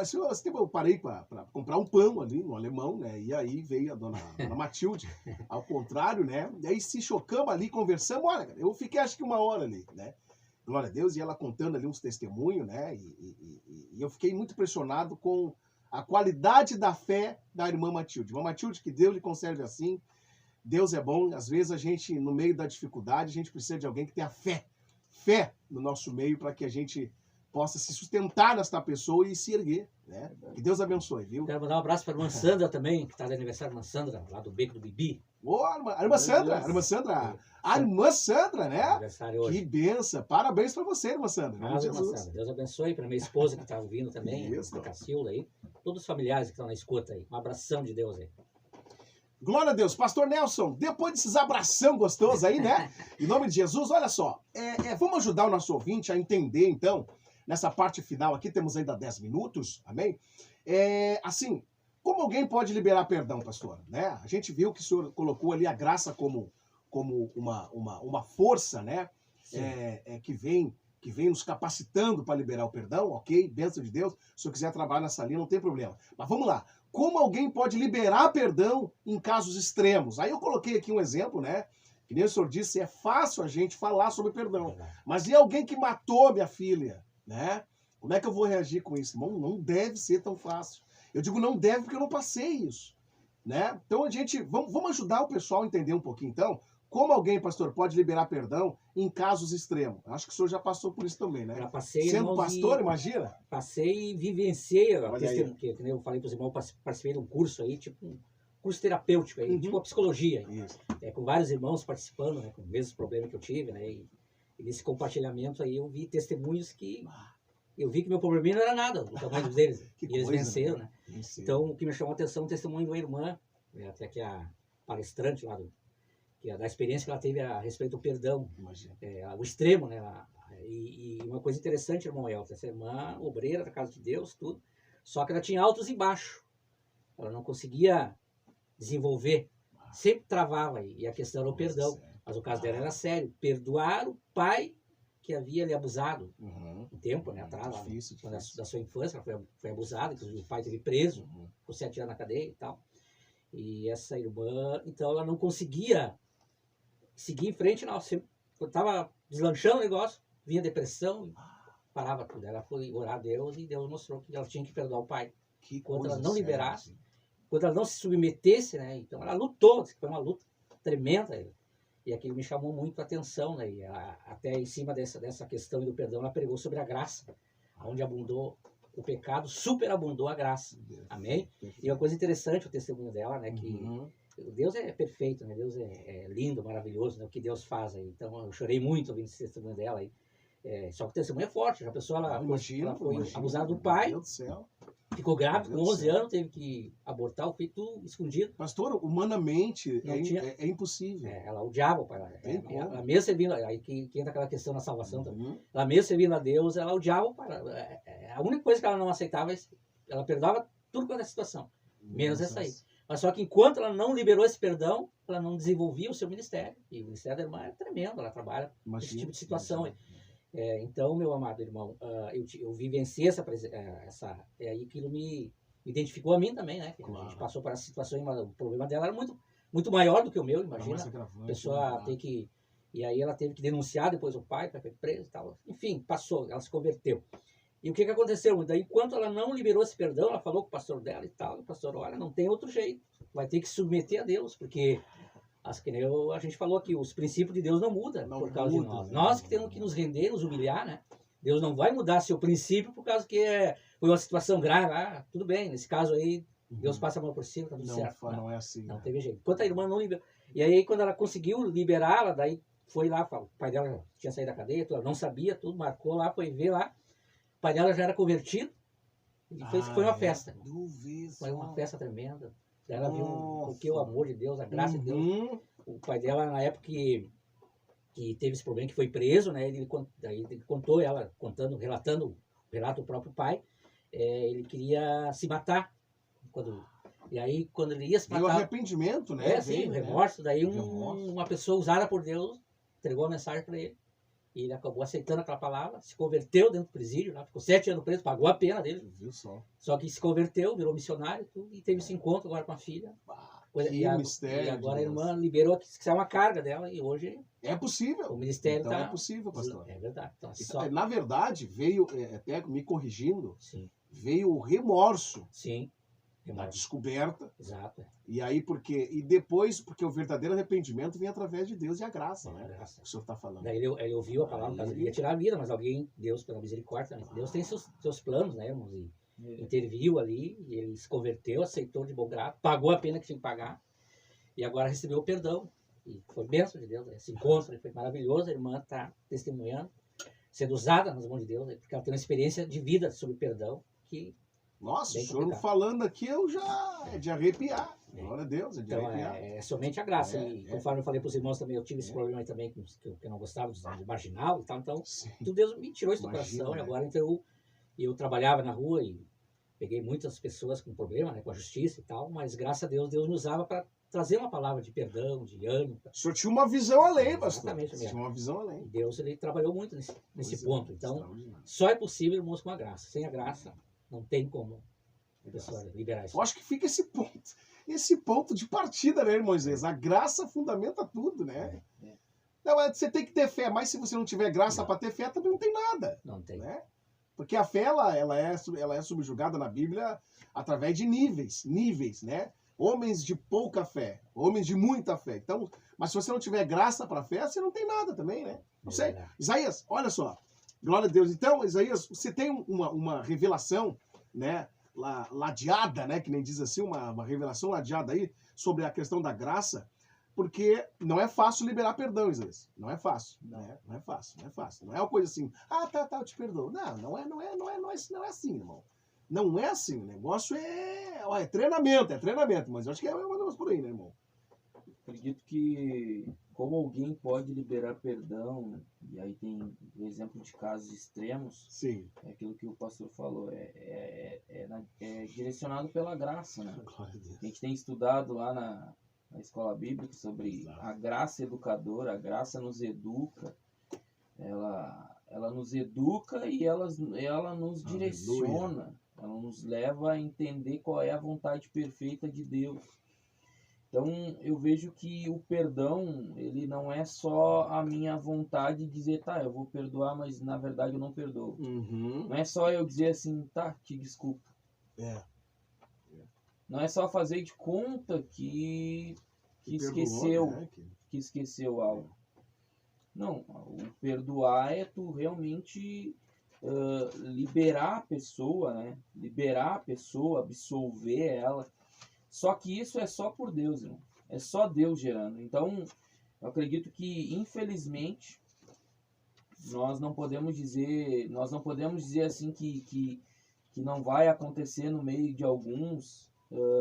eu parei para comprar um pão ali no alemão, né? E aí veio a dona Matilde, ao contrário, né? E aí se chocamos ali, conversamos. Olha, cara, eu fiquei acho que 1 hora ali, né? Glória a Deus, e ela contando ali uns testemunhos, né? E eu fiquei muito impressionado com a qualidade da fé da irmã Matilde. Irmã Matilde, que Deus lhe conserve assim. Deus é bom. Às vezes a gente, no meio da dificuldade, a gente precisa de alguém que tenha fé no nosso meio para que a gente possa se sustentar nesta pessoa e se erguer, né? Que Deus abençoe, viu? Quero mandar um abraço para a irmã Sandra também, que está de aniversário, a irmã Sandra, lá do Beco do Bibi. Ô, a irmã Sandra, né? Aniversário hoje. Que benção. Parabéns para você, irmã Sandra. Mas, irmã Sandra, Deus abençoe, para minha esposa que está ouvindo também, a Cacilda aí, todos os familiares que estão na escuta aí. Um abração de Deus aí. Glória a Deus. Pastor Nelson, depois desses abração gostosos aí, né? Em nome de Jesus, olha só. Vamos ajudar o nosso ouvinte a entender, então, nessa parte final aqui, temos ainda 10 minutos, amém? Assim, como alguém pode liberar perdão, pastor? Né? A gente viu que o senhor colocou ali a graça como uma força, né? Que vem nos capacitando para liberar o perdão, ok? Bênção de Deus. Se eu quiser trabalhar nessa linha, não tem problema. Mas vamos lá. Como alguém pode liberar perdão em casos extremos? Aí eu coloquei aqui um exemplo, né? Que nem o senhor disse, é fácil a gente falar sobre perdão. Mas e alguém que matou minha filha, né? Como é que eu vou reagir com isso? Não deve ser tão fácil. Eu digo não deve porque eu não passei isso, né? Então a gente, vamos ajudar o pessoal a entender um pouquinho, então, como alguém, pastor, pode liberar perdão em casos extremos. Acho que o senhor já passou por isso também, né? Já passei. Sendo pastor, imagina? Passei e vivenciei. Que eu falei para os irmãos, participei de um curso aí, tipo um curso terapêutico aí, tipo a psicologia. Isso. Com vários irmãos participando, né, com os mesmos problemas que eu tive, né? E nesse compartilhamento aí eu vi testemunhos que eu vi que meu problema não era nada, o tamanho deles. E eles venceram, né? Então, o que me chamou a atenção é o testemunho de uma irmã, até que a palestrante lá da experiência que ela teve a respeito do perdão, o extremo, né? E uma coisa interessante, irmão Elton, essa irmã obreira da Casa de Deus, tudo, só que ela tinha altos e baixos, ela não conseguia desenvolver, sempre travava, e a questão era o perdão, mas o caso dela era sério, perdoar o pai que havia lhe abusado um tempo, né, atrás, da sua infância, ela foi abusada, inclusive o pai teve preso, por 7 anos na cadeia e tal, e essa irmã, então ela não conseguia seguir em frente, não, estava deslanchando o negócio, vinha depressão, parava tudo. Ela foi orar a Deus e Deus mostrou que ela tinha que perdoar o pai. Enquanto ela não liberasse, enquanto ela não se submetesse, né? Então ela lutou, foi uma luta tremenda. E aquilo me chamou muito a atenção, né? E ela, até em cima dessa questão do perdão, ela pregou sobre a graça, onde abundou o pecado, superabundou a graça. Amém? E uma coisa interessante o testemunho dela, né? Que Deus é perfeito, né? Deus é lindo, maravilhoso, né? O que Deus faz aí. Então eu chorei muito ouvindo esse testemunho dela aí. Só que o testemunho é forte. A pessoa ela foi abusada do pai, ficou grávida com 11 anos, teve que abortar o filho tudo escondido. Pastor, humanamente é impossível. Ela odiava o pai. Ela mesmo servindo, aí que entra aquela questão na salvação também. Ela mesmo servindo a Deus, ela odiava o pai. A única coisa que ela não aceitava, ela perdoava tudo quanto é situação, menos essa aí. Mas só que enquanto ela não liberou esse perdão, ela não desenvolvia o seu ministério. E o ministério da irmã é tremendo, ela trabalha nesse tipo de situação aí. Então, meu amado irmão, eu vivenciei aquilo me identificou a mim também, né? Claro. A gente passou por essa situação, mas o problema dela era muito, muito maior do que o meu, imagina. A pessoa tem que... E aí ela teve que denunciar depois o pai, para ser preso e tal. Enfim, passou, ela se converteu. E o que aconteceu? Daí, enquanto ela não liberou esse perdão, ela falou com o pastor dela e tal, e o pastor, olha, não tem outro jeito, vai ter que se submeter a Deus, porque, a gente falou aqui, os princípios de Deus não mudam por causa de nós. Nós que temos que nos render, nos humilhar, né? Deus não vai mudar seu princípio por causa que foi uma situação grave. Ah, tudo bem, nesse caso aí, Deus passa a mão por cima, tá tudo certo. Não é assim. Não né? teve jeito. Enquanto a irmã não liberou. E aí, quando ela conseguiu liberá-la, daí foi lá, o pai dela tinha saído da cadeia, ela não sabia, tudo, marcou lá, foi ver lá. O pai dela já era convertido. E foi uma festa. Foi uma festa tremenda. Ela viu porque o amor de Deus, a graça de Deus. O pai dela, na época que teve esse problema, que foi preso, né? Daí ele contou, ela relatando o relato do próprio pai, ele queria se matar. E aí, quando ele ia se matar... Veio arrependimento, né? Sim, remorso. Daí uma pessoa usada por Deus entregou a mensagem para ele. E ele acabou aceitando aquela palavra, se converteu dentro do presídio, lá, ficou 7 anos preso, pagou a pena dele. Viu só? Só que se converteu, virou missionário e teve esse encontro agora com a filha. Mistério. E agora a irmã liberou, que é uma carga dela, e hoje é possível. O ministério então tá... é possível, pastor. É verdade. Então, Na verdade, veio, até me corrigindo, Sim. veio o remorso. Sim. Da descoberta. Exato. E depois, porque o verdadeiro arrependimento vem através de Deus e a graça, né? Graça. O senhor está falando. Daí ele ouviu a palavra, ele ia tirar a vida, mas Deus, pela misericórdia, Deus tem seus planos, né, irmãos? E interviu ali, e ele se converteu, aceitou de bom grado, pagou a pena que tinha que pagar, e agora recebeu o perdão. E foi bênção de Deus. Esse encontro foi maravilhoso, a irmã está testemunhando, sendo usada nas mãos de Deus, porque ela tem uma experiência de vida sobre perdão que... Nossa, o senhor falando aqui, eu já... É de arrepiar. Glória a Deus, é de arrepiar. É somente a graça. E conforme eu falei para os irmãos também, eu tive esse problema aí também, que eu não gostava de marginal e tal. Então, Deus me tirou isso do coração. E agora, então, eu trabalhava na rua e peguei muitas pessoas com problema, né, com a justiça e tal. Mas, graças a Deus, Deus me usava para trazer uma palavra de perdão, de ânimo. O senhor tinha uma visão além, pastor. Exatamente. Tinha uma visão além. E Deus, ele trabalhou muito nesse ponto. Então, só é possível, irmãos, com a graça. Sem a graça... Não tem como a pessoa liberar isso. Eu acho que fica esse ponto de partida, né, Moisés? A graça fundamenta tudo, né? Não, você tem que ter fé, mas se você não tiver graça para ter fé, também não tem nada. Não tem. Né? Porque a fé, ela é subjugada na Bíblia através de níveis, né? Homens de pouca fé, homens de muita fé. Então, mas se você não tiver graça para fé, você não tem nada também, né? Não sei. Isaías, olha só. Glória a Deus. Então, Isaías, você tem uma revelação, né, ladeada, né, que nem diz assim, uma revelação ladeada aí sobre a questão da graça, porque não é fácil liberar perdão, Isaías. Não é fácil. Né? Não é fácil. Não é uma coisa assim, tá, eu te perdoo. Não é assim, irmão. Não é assim. O negócio é treinamento, mas eu acho que é uma coisa por aí, né, irmão? Acredito que como alguém pode liberar perdão, e aí tem o exemplo de casos extremos, sim, é aquilo que o pastor falou, é direcionado pela graça, né? A gente tem estudado lá na escola bíblica sobre a graça educadora, a graça nos educa, ela nos educa e ela nos direciona, ela nos leva a entender qual é a vontade perfeita de Deus. Então, eu vejo que o perdão, ele não é só a minha vontade de dizer, tá, eu vou perdoar, mas na verdade eu não perdoo. Uhum. Não é só eu dizer assim, tá, te desculpa. Não é só fazer de conta que esqueceu, perdoou, né? Que esqueceu algo. Não, o perdoar é tu realmente liberar a pessoa, né? Liberar a pessoa, absolver ela. Só que isso é só por Deus, irmão. É só Deus gerando. Então, eu acredito que, infelizmente, nós não podemos dizer assim que não vai acontecer no meio de alguns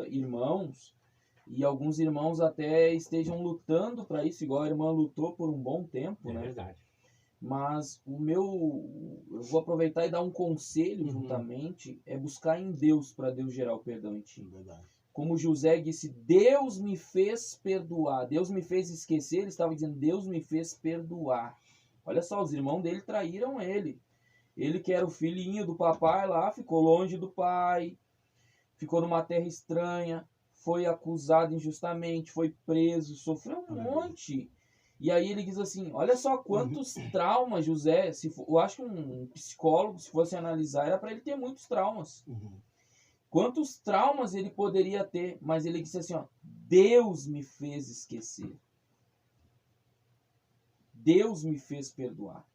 irmãos, e alguns irmãos até estejam lutando para isso, igual a irmã lutou por um bom tempo, né? É verdade. Mas eu vou aproveitar e dar um conselho juntamente, é buscar em Deus para Deus gerar o perdão em ti. Verdade. Como José disse, Deus me fez perdoar, Deus me fez esquecer, ele estava dizendo, Deus me fez perdoar. Olha só, os irmãos dele traíram ele. Ele que era o filhinho do papai lá, ficou longe do pai, ficou numa terra estranha, foi acusado injustamente, foi preso, sofreu um monte. E aí ele diz assim, olha só quantos traumas José, eu acho que um psicólogo, se fosse analisar, era para ele ter muitos traumas. Quantos traumas ele poderia ter, mas ele disse assim, ó, Deus me fez esquecer. Deus me fez perdoar.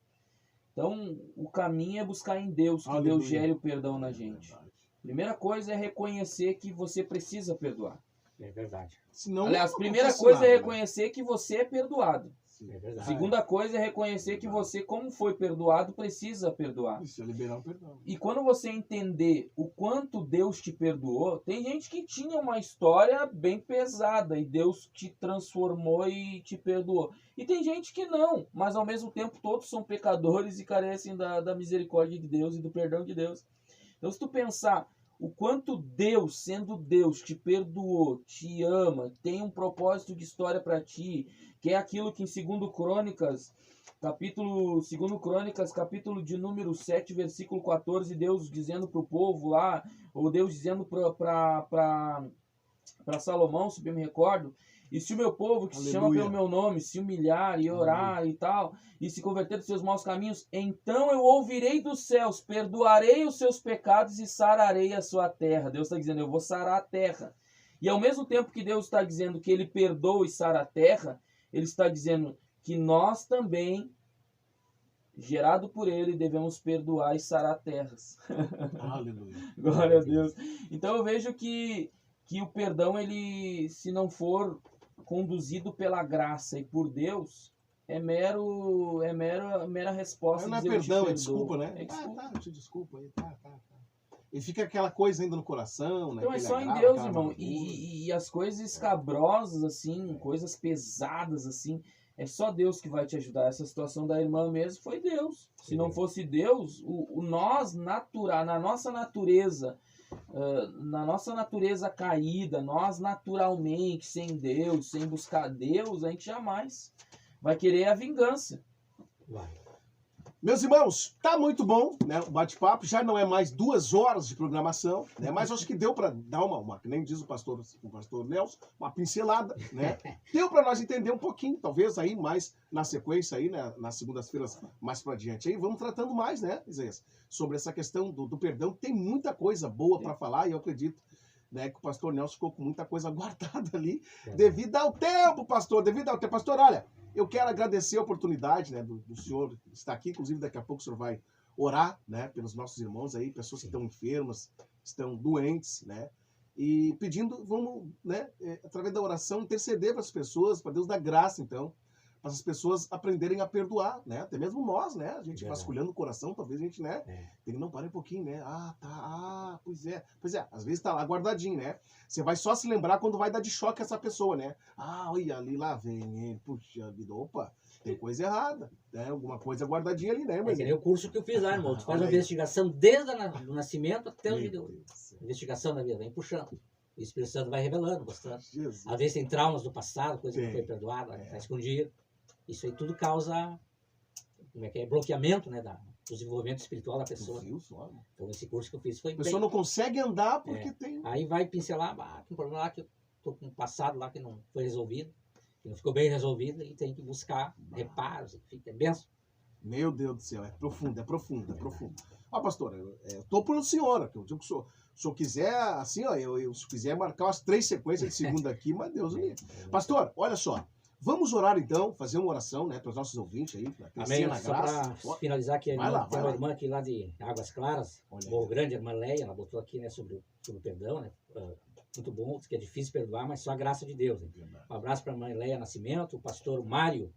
Então, o caminho é buscar em Deus, que Aleluia. Deus gere o perdão na gente. Verdade. Primeira coisa é reconhecer que você precisa perdoar. É verdade. Senão, Aliás, não primeira acontece coisa é nada, né? reconhecer que você é perdoado. É verdade. Segunda coisa é reconhecer que você, como foi perdoado, precisa perdoar. Isso é liberar o perdão. E quando você entender o quanto Deus te perdoou, tem gente que tinha uma história bem pesada e Deus te transformou e te perdoou. E tem gente que não, mas ao mesmo tempo todos são pecadores e carecem da misericórdia de Deus e do perdão de Deus. Então, se tu pensar o quanto Deus, sendo Deus, te perdoou, te ama, tem um propósito de história para ti, que é aquilo que em 2 Crônicas, capítulo de número 7, versículo 14, Deus dizendo para o povo lá, ou Deus dizendo para Salomão, se bem me recordo, e se o meu povo, que se chama Aleluia. pelo meu nome, se humilhar e orar e tal, e se converter dos seus maus caminhos, então eu ouvirei dos céus, perdoarei os seus pecados e sararei a sua terra. Deus está dizendo, eu vou sarar a terra. E ao mesmo tempo que Deus está dizendo que ele perdoa e sara a terra, ele está dizendo que nós também, gerado por ele, devemos perdoar e sarar terras. Aleluia. Glória a Deus. Então eu vejo que o perdão, ele, se não for conduzido pela graça e por Deus, é mera resposta. Não é dizer, eu te perdão, é perdoo. desculpa, né? É desculpa. Tá, eu te desculpo aí, tá. E fica aquela coisa ainda no coração, né? Então é aquele só em agravo, Deus, aquela irmão. amargura. E as coisas escabrosas, assim, coisas pesadas, assim, é só Deus que vai te ajudar. Essa situação da irmã mesmo foi Deus. Se não fosse Deus, nós, na nossa natureza, na nossa natureza caída, nós naturalmente, sem Deus, sem buscar Deus, a gente jamais vai querer a vingança. Vai. Meus irmãos, tá muito bom, né? O bate-papo já não é mais 2 horas de programação, né? Mas acho que deu para dar uma, que nem diz o pastor Nelson, uma pincelada, né? Deu para nós entender um pouquinho, talvez aí mais na sequência aí, né? Nas segundas-feiras mais para diante aí, vamos tratando mais, né, Isaías, sobre essa questão do perdão. Tem muita coisa boa para falar e eu acredito, né, que o pastor Nelson ficou com muita coisa guardada ali, devido ao tempo, pastor, Pastor, olha, eu quero agradecer a oportunidade, né, do senhor estar aqui, inclusive daqui a pouco o senhor vai orar, né, pelos nossos irmãos aí, pessoas que estão enfermas, estão doentes, né, e pedindo, vamos, né, através da oração, interceder para as pessoas, para Deus dar graça, então, para as pessoas aprenderem a perdoar, né, até mesmo nós, né, a gente vasculhando o coração, talvez a gente, né, tem que não parar um pouquinho, né, pois é, às vezes tá lá guardadinho, né, você vai só se lembrar quando vai dar de choque essa pessoa, né, olha ali, lá vem ele, puxa vida, opa, tem coisa errada, né, alguma coisa guardadinha ali, né, É mas que nem o curso que eu fiz lá, irmão. Tu faz Olha uma aí. investigação desde o nascimento até o dia Meu Deus do céu. investigação da vida, vem puxando. O Espírito Santo vai revelando, mostrando. Jesus. Às vezes tem traumas do passado, coisa que Tem. não foi perdoada, está escondida. Isso aí tudo causa, bloqueamento, né, do desenvolvimento espiritual da pessoa. Viu só, né? Então esse curso que eu fiz foi A pessoa não consegue andar porque tem... Aí vai pincelar, tem um problema lá que eu tô com um passado lá que não foi resolvido, que não ficou bem resolvido e tem que buscar reparos, é benção. Meu Deus do céu, é profundo. Pastor, eu tô por o senhor, que eu digo que se o senhor quiser, assim, se quiser marcar umas 3 sequências de segunda aqui, mas Deus me... Pastor, olha só, vamos orar então, fazer uma oração, né, para os nossos ouvintes aí, para crescer Amém. na Só graça. para finalizar aqui, Vai lá, tem vai uma lá. irmã aqui lá de Águas Claras, Olha aí. Morro Grande, a irmã Leia, ela botou aqui, né, sobre o perdão, né, muito bom, diz que é difícil perdoar, mas só a graça de Deus, né? Um abraço para a irmã Leia Nascimento, o pastor Mário,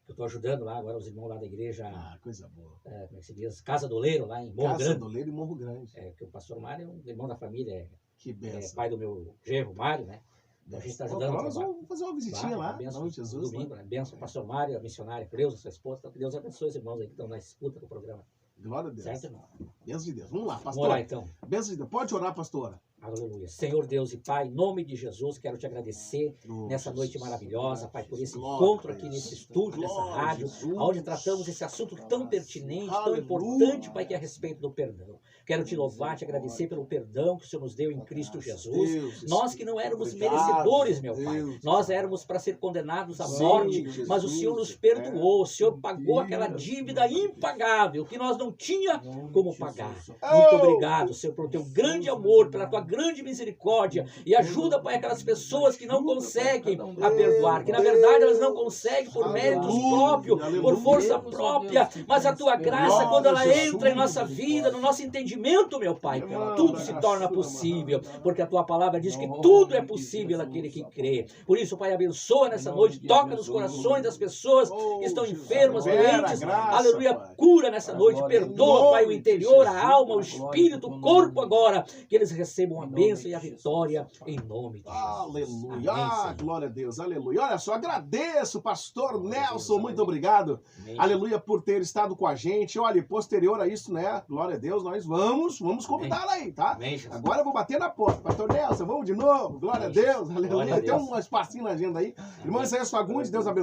que eu estou ajudando lá agora, os irmãos lá da igreja, Coisa boa. como é que se diz, Casa do Oleiro, lá em Morro Casa Grande. do Leiro e Morro Grande. Que o pastor Mário é um irmão da família, Que benção. pai do meu genro, Mário, né? Então a gente está ajudando. Nós vamos fazer uma visitinha lá, em benção, nome de Jesus. domingo, né? Benção, pastor Mário, a missionária Creuza, sua esposa. Então, que Deus abençoe os irmãos aí que estão na escuta do programa. Glória a Deus. Certo, irmão? Bênção de Deus. Vamos lá, pastor. Vamos orar então. Bênção de Deus. Pode orar, pastora. Aleluia. Senhor Deus e Pai, em nome de Jesus, quero te agradecer nessa Jesus. noite maravilhosa, Pai, por esse Glória encontro a aqui Deus. nesse estúdio, nessa Glória a rádio, Jesus. onde tratamos esse assunto tão pertinente, tão Aleluia. importante, Pai, que é a respeito do perdão. Quero te louvar, te agradecer pelo perdão que o Senhor nos deu em Cristo Jesus. Deus, Nós que não éramos obrigado, merecedores, meu Pai. Deus. Nós éramos para ser condenados à Sim, morte, Jesus, mas o Senhor nos perdoou. O Senhor pagou Deus. aquela dívida impagável que nós não tinha como pagar. Oh, Muito obrigado, Senhor, pelo teu grande amor, pela tua grande misericórdia e ajuda, Pai, aquelas pessoas que não conseguem a perdoar, que na verdade elas não conseguem por méritos próprios, por força própria, mas a tua graça, quando ela entra em nossa vida, no nosso entendimento, meu Pai, tudo se torna possível, porque a tua palavra diz que tudo é possível naquele que crê. Por isso, Pai, abençoa nessa noite, toca nos corações das pessoas que estão enfermas, doentes, aleluia, cura nessa noite, perdoa, Pai, o interior, a alma, o espírito, o corpo agora, que eles recebam a bênção e a vitória em nome de Jesus. Aleluia, Amém, glória a Deus, aleluia. Olha só, agradeço, pastor Nelson, muito obrigado, Amém. aleluia, por ter estado com a gente. Olha, posterior a isso, né, glória a Deus, nós vamos convidá-la aí, tá? Amém, Jesus. Agora eu vou bater na porta, pastor Nelson, vamos de novo, glória a Deus, aleluia. Glória a Tem Deus. um espacinho na agenda aí. Irmão Isaías Fagundes, Deus abençoe.